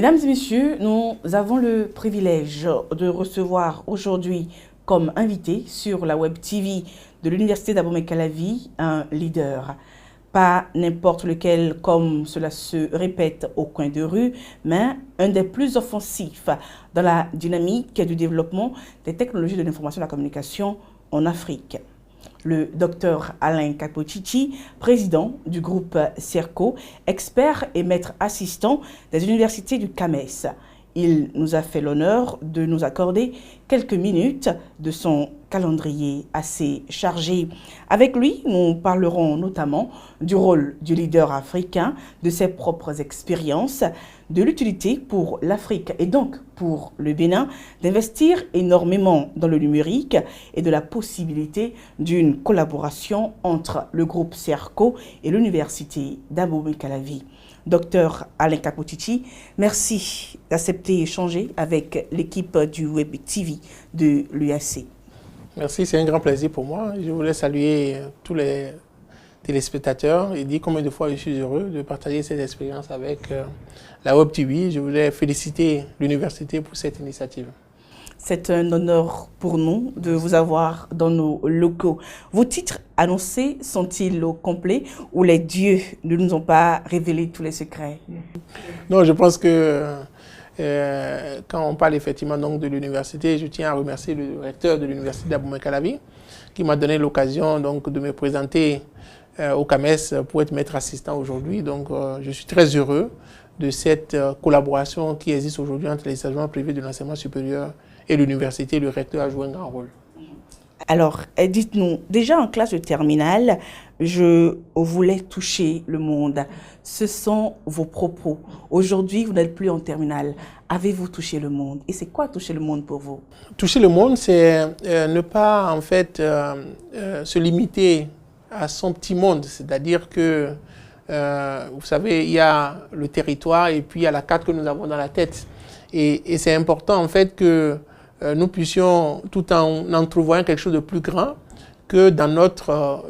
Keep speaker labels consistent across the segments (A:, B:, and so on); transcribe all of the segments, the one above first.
A: Mesdames et messieurs, nous avons le privilège de recevoir aujourd'hui comme invité sur la Web TV de l'Université d'Abomey-Calavi un leader. Pas n'importe lequel comme cela se répète au coin de rue, mais un des plus offensifs dans la dynamique du développement des technologies de l'information et de la communication en Afrique. Le docteur Alain Kapochichi, président du groupe CERCO, expert et maître assistant des universités du CAMES. Il nous a fait l'honneur de nous accorder quelques minutes de son calendrier assez chargé. Avec lui, nous parlerons notamment du rôle du leader africain, de ses propres expériences, de l'utilité pour l'Afrique et donc pour le Bénin d'investir énormément dans le numérique et de la possibilité d'une collaboration entre le groupe CERCO et l'Université d'Abomey-Calavi. Docteur Alain Kapochichi, merci d'accepter échanger avec l'équipe du Web TV de l'UAC.
B: Merci, c'est un grand plaisir pour moi. Je voulais saluer tous les téléspectateurs et dire combien de fois je suis heureux de partager cette expérience avec la Web TV. Je voulais féliciter l'université pour cette initiative.
A: C'est un honneur pour nous de vous avoir dans nos locaux. Vos titres annoncés sont-ils au complet ou les dieux ne nous ont pas révélé tous les secrets?
B: Non, je pense que quand on parle effectivement donc de l'université, je tiens à remercier le recteur de l'université d'Abomey-Calavi qui m'a donné l'occasion donc de me présenter au CAMES pour être maître assistant aujourd'hui. Donc je suis très heureux de cette collaboration qui existe aujourd'hui entre les établissements privés de l'enseignement supérieur et l'université. Le recteur a joué un grand rôle.
A: Alors, dites-nous, déjà en classe de terminale, je voulais toucher le monde. Ce sont vos propos. Aujourd'hui, vous n'êtes plus en terminale. Avez-vous touché le monde? Et c'est quoi toucher le monde pour vous?
B: Toucher le monde, c'est ne pas en fait se limiter à son petit monde. C'est-à-dire que, vous savez, il y a le territoire et puis il y a la carte que nous avons dans la tête. Et c'est important en fait que nous puissions, tout en entrevoyant quelque chose de plus grand, que dans notre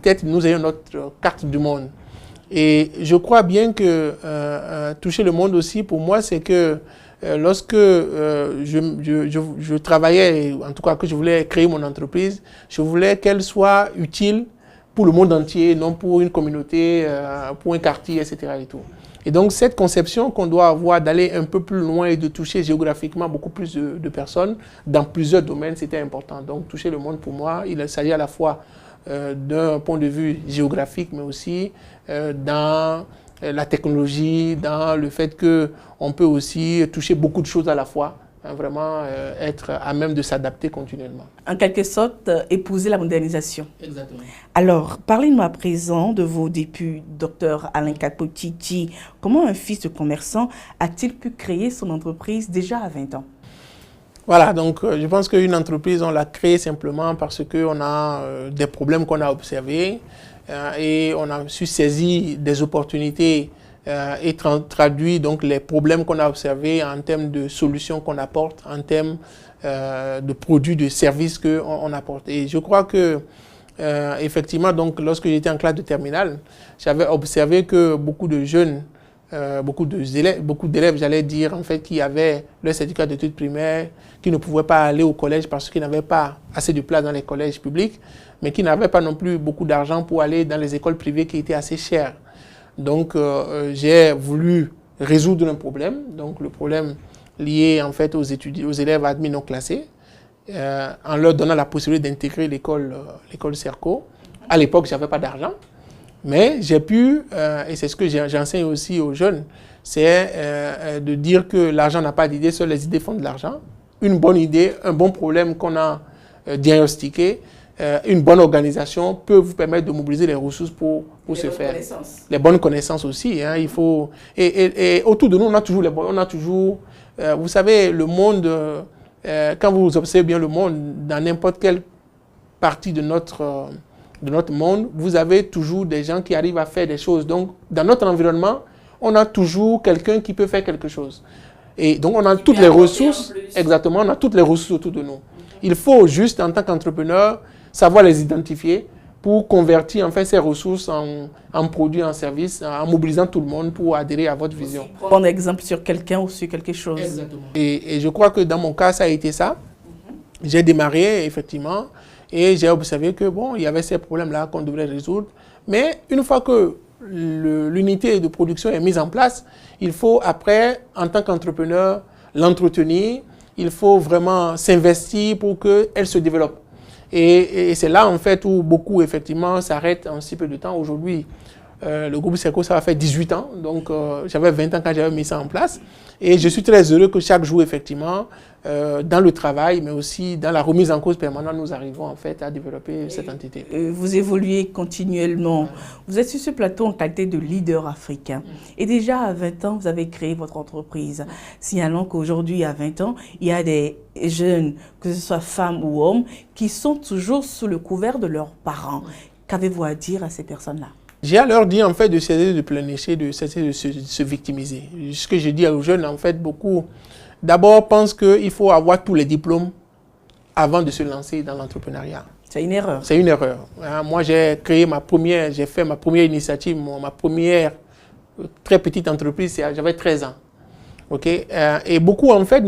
B: tête, nous ayons notre carte du monde. Et je crois bien que toucher le monde aussi, pour moi, c'est que lorsque je travaillais, en tout cas que je voulais créer mon entreprise, je voulais qu'elle soit utile pour le monde entier, non pour une communauté, pour un quartier, etc. Et tout. Et donc, cette conception qu'on doit avoir d'aller un peu plus loin et de toucher géographiquement beaucoup plus de personnes dans plusieurs domaines, c'était important. Donc, toucher le monde, pour moi, il s'agit à la fois d'un point de vue géographique, mais aussi dans la technologie, dans le fait qu'on peut aussi toucher beaucoup de choses à la fois. Vraiment être à même de s'adapter continuellement.
A: En quelque sorte, épouser la modernisation.
B: Exactement.
A: Alors, parlez-nous à présent de vos débuts, docteur Alain Kapochichi. Comment un fils de commerçant a-t-il pu créer son entreprise déjà à 20 ans?
B: Voilà, donc je pense qu'une entreprise, on l'a créée simplement parce qu'on a des problèmes qu'on a observés et on a su saisir des opportunités et traduit donc les problèmes qu'on a observés en termes de solutions qu'on apporte, en termes de produits, de services qu'on apporte. Et je crois que effectivement, donc, lorsque j'étais en classe de terminale, j'avais observé que beaucoup de jeunes, beaucoup d'élèves, j'allais dire, en fait, qui avaient leur certificat d'études primaires, qui ne pouvaient pas aller au collège parce qu'ils n'avaient pas assez de place dans les collèges publics, mais qui n'avaient pas non plus beaucoup d'argent pour aller dans les écoles privées qui étaient assez chères. Donc, j'ai voulu résoudre un problème, donc le problème lié en fait aux élèves admis non classés, en leur donnant la possibilité d'intégrer l'école CERCO. À l'époque, je n'avais pas d'argent, mais j'ai pu, et c'est ce que j'enseigne aussi aux jeunes, c'est de dire que l'argent n'a pas d'idée, seules les idées font de l'argent. Une bonne idée, un bon problème qu'on a diagnostiqué, une bonne organisation peut vous permettre de mobiliser les ressources pour se faire. Les bonnes connaissances aussi. Hein, il faut, et autour de nous, on a toujours, vous savez, le monde, quand vous observez bien le monde, dans n'importe quelle partie de notre monde, vous avez toujours des gens qui arrivent à faire des choses. Donc, dans notre environnement, on a toujours quelqu'un qui peut faire quelque chose. Et donc, on a toutes les ressources, exactement, on a toutes les ressources autour de nous. Il faut juste, en tant qu'entrepreneur, savoir les identifier pour convertir en fait ces ressources en produits, en services, en mobilisant tout le monde pour adhérer à votre vision.
A: Prendre exemple sur quelqu'un ou sur quelque chose.
B: Exactement. Et je crois que dans mon cas, ça a été ça. J'ai démarré, effectivement, et j'ai observé que, bon, il y avait ces problèmes-là qu'on devrait résoudre. Mais une fois que l'unité de production est mise en place, il faut après, en tant qu'entrepreneur, l'entretenir. Il faut vraiment s'investir pour qu'elle se développe. Et c'est là, en fait, où beaucoup, effectivement, s'arrêtent en si peu de temps. Aujourd'hui, le groupe Serco, ça va faire 18 ans. Donc, j'avais 20 ans quand j'avais mis ça en place. Et je suis très heureux que chaque jour, effectivement, dans le travail, mais aussi dans la remise en cause permanente, nous arrivons, en fait, à développer cette entité.
A: Vous évoluez continuellement. Vous êtes sur ce plateau en qualité de leader africain. Et déjà, à 20 ans, vous avez créé votre entreprise. Signalons qu'aujourd'hui, à 20 ans, il y a des jeunes, que ce soit femmes ou hommes, qui sont toujours sous le couvert de leurs parents. Qu'avez-vous à dire à ces personnes-là?
B: J'ai à leur dire, en fait, de cesser de pleurnicher, de cesser de se victimiser. Ce que je dis aux jeunes, en fait, beaucoup, d'abord, pensent qu'il faut avoir tous les diplômes avant de se lancer dans l'entrepreneuriat.
A: C'est une erreur.
B: C'est une erreur. Moi, j'ai fait ma première initiative, ma première très petite entreprise, j'avais 13 ans. Okay? Et beaucoup, en fait,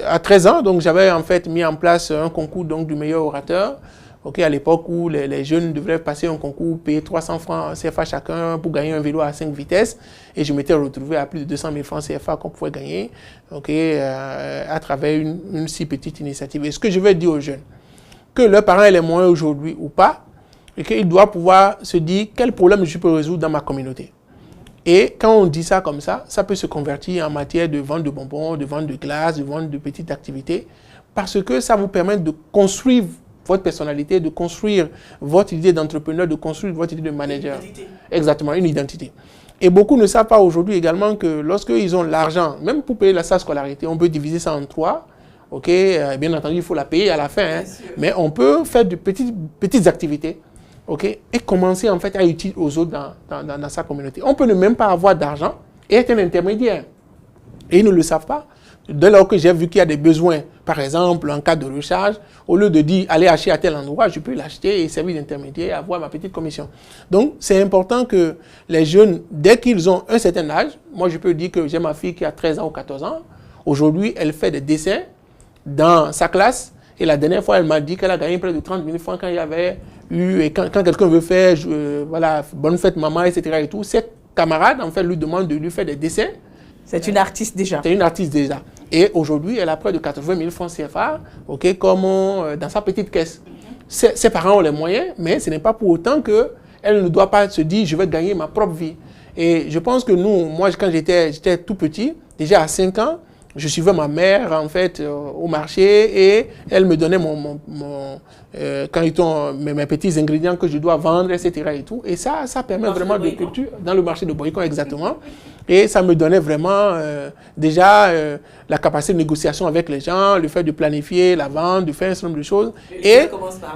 B: à 13 ans, donc j'avais en fait mis en place un concours donc, du meilleur orateur. Okay, à l'époque où les jeunes devraient passer un concours, payer 300 francs CFA chacun pour gagner un vélo à 5 vitesses. Et je m'étais retrouvé à plus de 200 000 francs CFA qu'on pouvait gagner à travers une si petite initiative. Et ce que je veux dire aux jeunes, que leurs parents aient les moyens aujourd'hui ou pas, et qu'ils doivent pouvoir se dire quel problème je peux résoudre dans ma communauté. Et quand on dit ça comme ça peut se convertir en matière de vente de bonbons, de vente de glace, de vente de petites activités, parce que ça vous permet de construire votre personnalité, de construire votre idée d'entrepreneur, de construire votre idée de manager. Une identité. Exactement, une identité. Et beaucoup ne savent pas aujourd'hui également que lorsqu'ils ont l'argent, même pour payer sa scolarité, on peut diviser ça en 3. Okay, bien entendu, il faut la payer à la fin. Hein, mais on peut faire de petites activités. Okay, et commencer en fait à utiliser aux autres dans sa communauté. On peut ne même pas avoir d'argent et être un intermédiaire. Et ils ne le savent pas. Dès lors que j'ai vu qu'il y a des besoins, par exemple, en cas de recharge, au lieu de dire allez acheter à tel endroit, je peux l'acheter et servir d'intermédiaire et avoir ma petite commission. Donc, c'est important que les jeunes, dès qu'ils ont un certain âge, moi je peux dire que j'ai ma fille qui a 13 ans ou 14 ans, aujourd'hui elle fait des dessins dans sa classe et la dernière fois elle m'a dit qu'elle a gagné près de 30 000 francs quand il y avait eu, et quand quelqu'un veut faire, voilà, bonne fête maman, etc. et tout, ses camarades en fait lui demandent de lui faire des dessins.
A: C'est une artiste déjà.
B: C'est une artiste déjà. Et aujourd'hui, elle a près de 80 000 francs CFA, okay, comme dans sa petite caisse. Ses parents ont les moyens, mais ce n'est pas pour autant qu'elle ne doit pas se dire « je vais gagner ma propre vie ». Et je pense que nous, moi, quand j'étais tout petit, déjà à 5 ans, je suivais ma mère en fait au marché et elle me donnait mes petits ingrédients que je dois vendre, etc. Et tout. Et ça permet vraiment de culture dans le marché de Boycon, exactement. Et ça me donnait vraiment déjà la capacité de négociation avec les gens, le fait de planifier la vente, de faire un certain nombre de choses. Et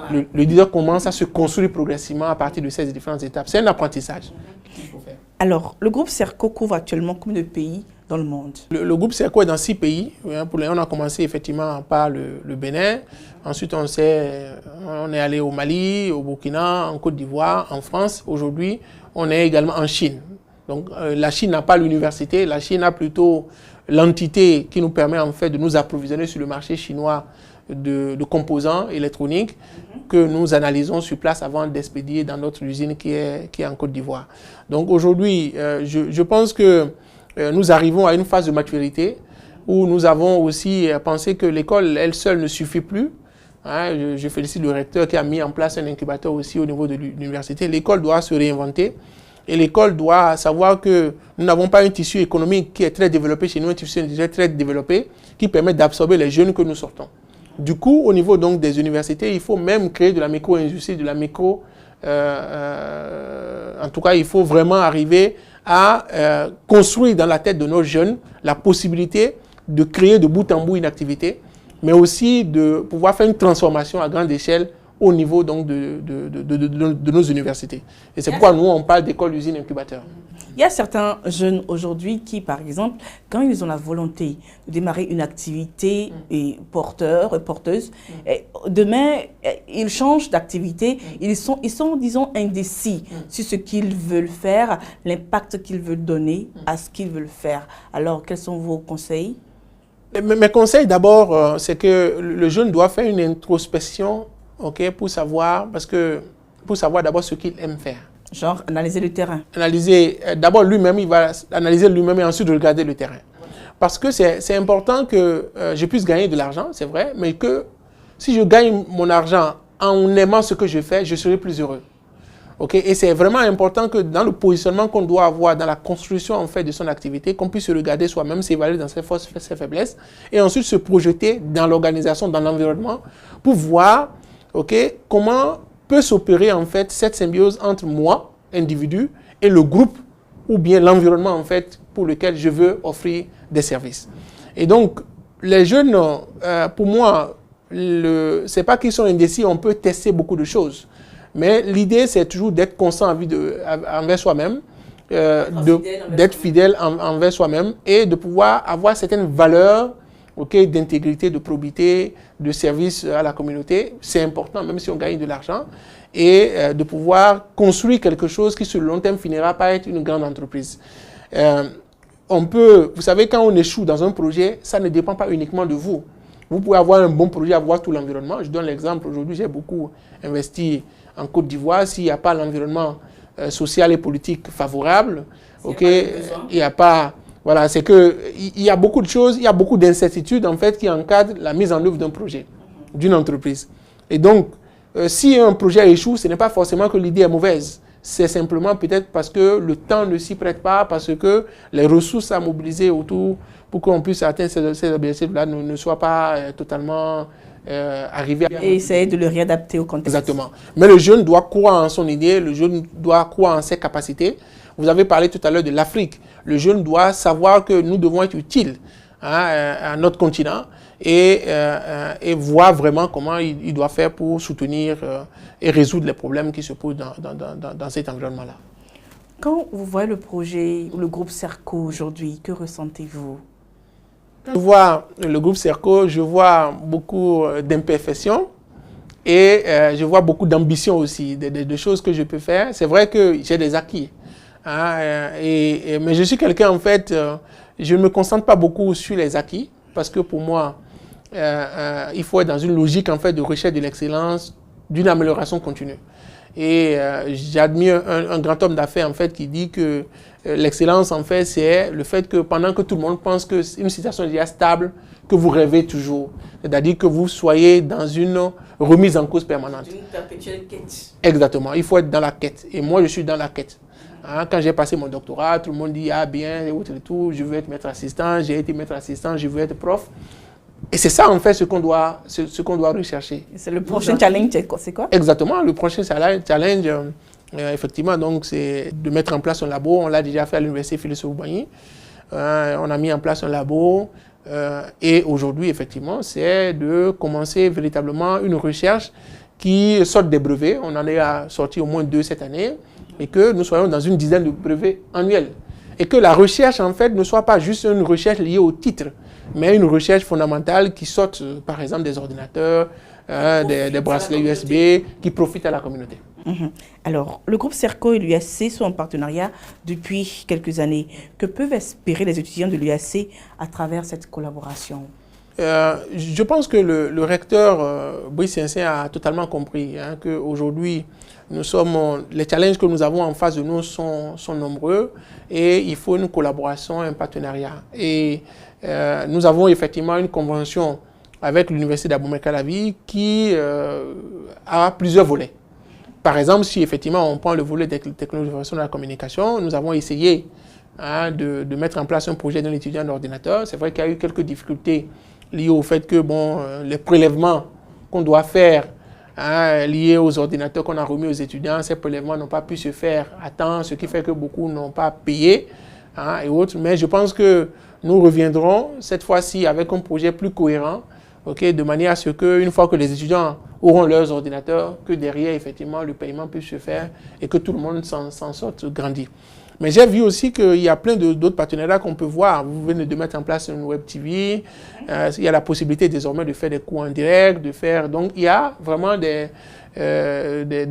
B: le leader commence à se construire progressivement à partir de ces différentes étapes. C'est un apprentissage qu'il faut faire.
A: Alors, le groupe Serco couvre actuellement combien de pays dans le monde?
B: Le groupe Serco est dans 6 pays. On a commencé effectivement par le Bénin. Ensuite, on est allé au Mali, au Burkina, en Côte d'Ivoire, en France. Aujourd'hui, on est également en Chine. Donc, la Chine n'a pas l'université. La Chine a plutôt l'entité qui nous permet en fait de nous approvisionner sur le marché chinois de composants électroniques que nous analysons sur place avant d'expédier dans notre usine qui est en Côte d'Ivoire. Donc aujourd'hui, je pense que nous arrivons à une phase de maturité où nous avons aussi pensé que l'école, elle seule, ne suffit plus. Hein, je félicite le recteur qui a mis en place un incubateur aussi au niveau de l'université. L'école doit se réinventer et l'école doit savoir que nous n'avons pas un tissu économique qui est très développé chez nous, un tissu déjà très développé qui permet d'absorber les jeunes que nous sortons. Du coup, au niveau donc des universités, il faut même créer de la micro-industrie, de la micro... en tout cas, il faut vraiment arriver à construire dans la tête de nos jeunes la possibilité de créer de bout en bout une activité, mais aussi de pouvoir faire une transformation à grande échelle au niveau donc de nos universités. Et c'est pourquoi nous, on parle d'école, usine, incubateur.
A: Il y a certains jeunes aujourd'hui qui, par exemple, quand ils ont la volonté de démarrer une activité porteuse, demain, ils changent d'activité, ils sont, disons, indécis sur ce qu'ils veulent faire, l'impact qu'ils veulent donner à ce qu'ils veulent faire. Alors, quels sont vos conseils?
B: Mes conseils, d'abord, c'est que le jeune doit faire une introspection, ok, pour savoir d'abord ce qu'il aime faire.
A: Genre, analyser le terrain.
B: Analyser, d'abord lui-même, il va analyser lui-même et ensuite regarder le terrain. Parce que c'est important que je puisse gagner de l'argent, c'est vrai, mais que si je gagne mon argent en aimant ce que je fais, je serai plus heureux. Okay? Et c'est vraiment important que dans le positionnement qu'on doit avoir, dans la construction en fait, de son activité, qu'on puisse se regarder soi-même, s'évaluer dans ses forces, ses faiblesses, et ensuite se projeter dans l'organisation, dans l'environnement, pour voir comment peut s'opérer en fait cette symbiose entre moi, individu, et le groupe, ou bien l'environnement en fait, pour lequel je veux offrir des services. Et donc, les jeunes, pour moi, c'est pas qu'ils sont indécis, on peut tester beaucoup de choses. Mais l'idée, c'est toujours d'être constant envers soi-même, d'être fidèle envers soi-même et de pouvoir avoir certaines valeurs d'intégrité, de probité, de service à la communauté. C'est important, même si on gagne de l'argent, et de pouvoir construire quelque chose qui, sur le long terme, finira par être une grande entreprise. Vous savez, quand on échoue dans un projet, ça ne dépend pas uniquement de vous. Vous pouvez avoir un bon projet, avoir tout l'environnement. Je donne l'exemple, aujourd'hui, j'ai beaucoup investi en Côte d'Ivoire. S'il n'y a pas l'environnement social et politique favorable, il n'y a pas... Voilà, c'est qu'il y a beaucoup de choses, il y a beaucoup d'incertitudes, en fait, qui encadrent la mise en œuvre d'un projet, d'une entreprise. Et donc, si un projet échoue, ce n'est pas forcément que l'idée est mauvaise. C'est simplement peut-être parce que le temps ne s'y prête pas, parce que les ressources à mobiliser autour pour qu'on puisse atteindre ces objectifs-là ne soient pas totalement arrivés.
A: Et essayer de le réadapter au contexte.
B: Exactement. Mais le jeune doit croire en son idée, le jeune doit croire en ses capacités. Vous avez parlé tout à l'heure de l'Afrique. Le jeune doit savoir que nous devons être utiles à notre continent et voir vraiment comment il doit faire pour soutenir et résoudre les problèmes qui se posent dans cet environnement-là.
A: Quand vous voyez le projet ou le groupe Serco aujourd'hui, que ressentez-vous?
B: Je vois le groupe Serco, je vois beaucoup d'imperfections et je vois beaucoup d'ambition aussi, de choses que je peux faire. C'est vrai que j'ai des acquis. Mais je suis quelqu'un, en fait, je ne me concentre pas beaucoup sur les acquis, parce que pour moi, il faut être dans une logique, en fait, de recherche de l'excellence, d'une amélioration continue. Et j'admire un grand homme d'affaires, en fait, qui dit que l'excellence, en fait, c'est le fait que pendant que tout le monde pense qu'une situation est déjà stable, que vous rêvez toujours. C'est-à-dire que vous soyez dans une remise en cause permanente.
A: Une perpétuelle quête.
B: Exactement. Il faut être dans la quête. Et moi, je suis dans la quête. Quand j'ai passé mon doctorat, tout le monde dit « Ah bien, et tout, je veux être maître assistant, j'ai été maître assistant, je veux être prof. » Et c'est ça, en fait, ce qu'on doit rechercher.
A: C'est le prochain challenge, c'est quoi?
B: Exactement. Le prochain challenge, effectivement, donc, c'est de mettre en place un labo. On l'a déjà fait à l'Université Félix-Houphouët-Boigny. On a mis en place un labo. Et aujourd'hui, effectivement, c'est de commencer véritablement une recherche qui sorte des brevets. On en est à sortir au moins 2 cette année. Et que nous soyons dans une dizaine de brevets annuels. Et que la recherche, en fait, ne soit pas juste une recherche liée au titre, mais une recherche fondamentale qui sorte, par exemple, des ordinateurs, des bracelets USB, qui profitent à la communauté.
A: Alors, le groupe Serco et l'UAC sont en partenariat depuis quelques années. Que peuvent espérer les étudiants de l'UAC à travers cette collaboration?
B: Je pense que le recteur Brice Saint-Saëns a totalement compris qu'aujourd'hui, les challenges que nous avons en face de nous sont nombreux et il faut une collaboration, un partenariat. Et nous avons effectivement une convention avec l'Université d'Abomey-Calavi qui a plusieurs volets. Par exemple, si effectivement on prend le volet des technologies de la communication, nous avons essayé de mettre en place un projet d'un étudiant d'ordinateur. C'est vrai qu'il y a eu quelques difficultés liées au fait que les prélèvements qu'on doit faire liés aux ordinateurs qu'on a remis aux étudiants, ces prélèvements n'ont pas pu se faire à temps, ce qui fait que beaucoup n'ont pas payé et autres. Mais je pense que nous reviendrons cette fois-ci avec un projet plus cohérent, de manière à ce qu'une fois que les étudiants auront leurs ordinateurs, que derrière, effectivement, le paiement puisse se faire et que tout le monde s'en sorte grandi. Mais j'ai vu aussi qu'il y a plein d'autres partenariats qu'on peut voir. Vous venez de mettre en place une web TV. Il y a la possibilité désormais de faire des cours en direct, donc il y a vraiment des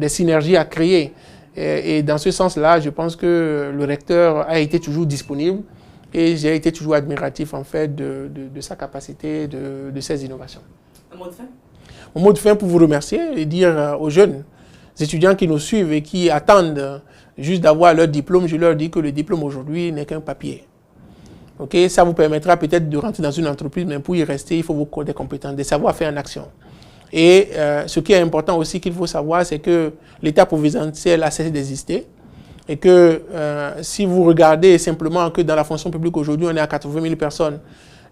B: synergies à créer. Et dans ce sens-là, je pense que le recteur a été toujours disponible et j'ai été toujours admiratif en fait de sa capacité, de ses innovations.
A: Un mot de fin?
B: Mon mot de fin pour vous remercier et dire aux jeunes étudiants qui nous suivent et qui attendent juste d'avoir leur diplôme, je leur dis que le diplôme aujourd'hui n'est qu'un papier. Okay? Ça vous permettra peut-être de rentrer dans une entreprise, mais pour y rester, il faut beaucoup des compétences, des savoir-faire en action. Et ce qui est important aussi qu'il faut savoir, c'est que l'État providentiel a cessé d'exister et que si vous regardez simplement que dans la fonction publique aujourd'hui, on est à 80 000 personnes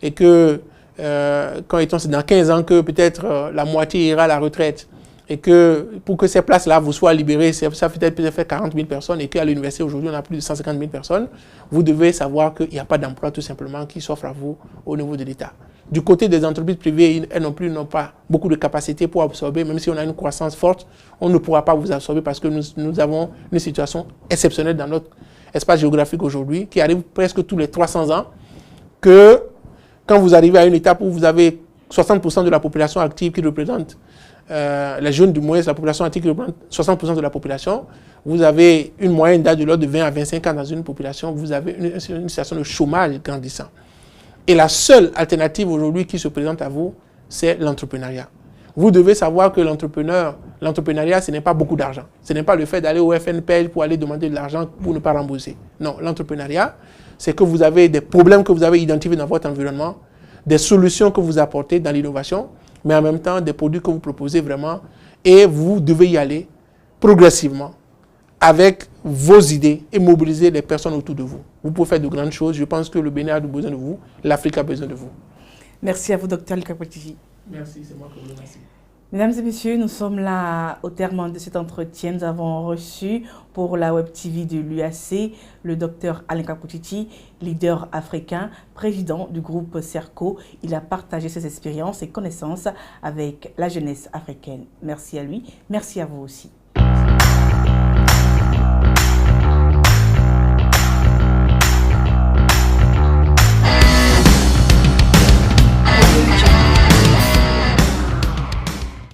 B: et que quand c'est dans 15 ans que peut-être la moitié ira à la retraite et que pour que ces places-là vous soient libérées, ça peut-être fait 40 000 personnes et qu'à l'université aujourd'hui on a plus de 150 000 personnes, vous devez savoir qu'il n'y a pas d'emploi tout simplement qui s'offre à vous au niveau de l'État. Du côté des entreprises privées, elles non plus n'ont pas beaucoup de capacité pour absorber, même si on a une croissance forte, on ne pourra pas vous absorber parce que nous avons une situation exceptionnelle dans notre espace géographique aujourd'hui qui arrive presque tous les 300 ans que quand vous arrivez à une étape où vous avez 60% de la population active qui représente les jeunes du moins, la population active qui représente 60% de la population, vous avez une moyenne d'âge de l'ordre de 20 à 25 ans dans une population, vous avez une situation de chômage grandissant. Et la seule alternative aujourd'hui qui se présente à vous, c'est l'entrepreneuriat. Vous devez savoir que l'entrepreneuriat, ce n'est pas beaucoup d'argent. Ce n'est pas le fait d'aller au FNPL pour aller demander de l'argent pour ne pas rembourser. Non, l'entrepreneuriat, c'est que vous avez des problèmes que vous avez identifiés dans votre environnement, des solutions que vous apportez dans l'innovation, mais en même temps des produits que vous proposez vraiment, et vous devez y aller progressivement avec vos idées et mobiliser les personnes autour de vous. Vous pouvez faire de grandes choses. Je pense que le Bénin a besoin de vous, l'Afrique a besoin de vous.
A: Merci à vous, Dr Alinka Koutiti.
B: Merci, c'est moi qui vous remercie.
A: Mesdames et messieurs, nous sommes là au terme de cet entretien. Nous avons reçu pour la Web TV de l'UAC le Dr Alinka Koutiti, leader africain, président du groupe CERCO. Il a partagé ses expériences et connaissances avec la jeunesse africaine. Merci à lui, merci à vous aussi.